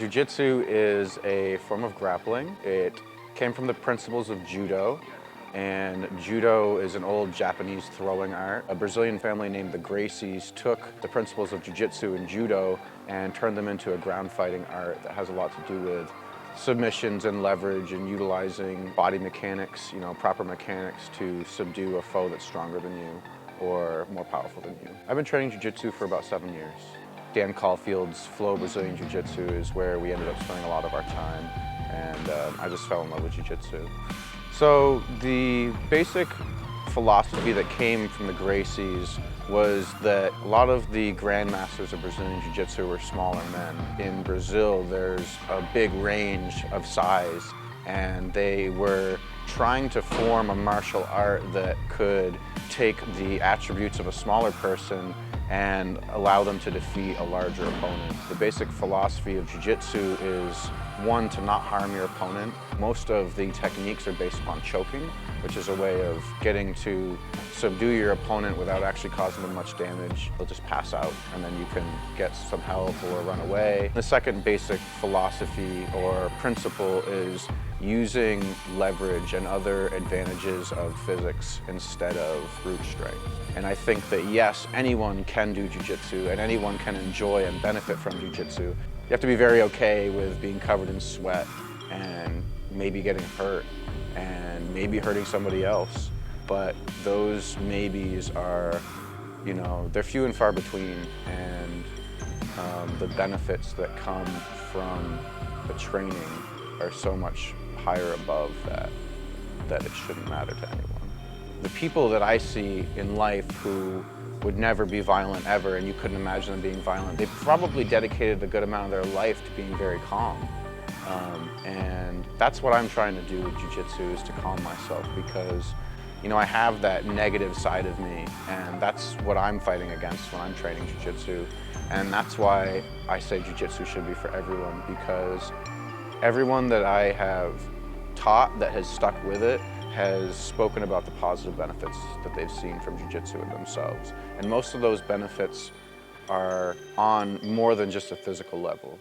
Jiu-Jitsu is a form of grappling. It came from the principles of judo, and judo is an old Japanese throwing art. A Brazilian family named the Gracies took the principles of jiu-jitsu and judo and turned them into a ground fighting art that has a lot to do with submissions and leverage and utilizing body mechanics, proper mechanics to subdue a foe that's stronger than you or more powerful than you. I've been training jiu-jitsu for about 7 years. Dan Caulfield's Flow Brazilian Jiu-Jitsu is where we ended up spending a lot of our time, and I just fell in love with jiu-jitsu. So the basic philosophy that came from the Gracies was that a lot of the grandmasters of Brazilian Jiu-Jitsu were smaller men. In Brazil, there's a big range of size, and they were trying to form a martial art that could take the attributes of a smaller person and allow them to defeat a larger opponent. The basic philosophy of jiu-jitsu is, one, to not harm your opponent. Most of the techniques are based upon choking, which is a way of getting to subdue your opponent without actually causing them much damage. They'll just pass out, and then you can get some help or run away. The second basic philosophy or principle is using leverage and other advantages of physics instead of brute strength. And I think that yes, anyone can do jiu-jitsu and anyone can enjoy and benefit from jiu-jitsu. You have to be very okay with being covered in sweat and maybe getting hurt and maybe hurting somebody else. But those maybes are, they're few and far between, and the benefits that come from the training are so much higher above that it shouldn't matter to anyone. The people that I see in life who would never be violent ever, and you couldn't imagine them being violent, they've probably dedicated a good amount of their life to being very calm. And that's what I'm trying to do with jiu-jitsu, is to calm myself, because I have that negative side of me, and that's what I'm fighting against when I'm training jiu-jitsu. And that's why I say jiu-jitsu should be for everyone, because everyone that I have taught that has stuck with it has spoken about the positive benefits that they've seen from jiu-jitsu in themselves. And most of those benefits are on more than just a physical level.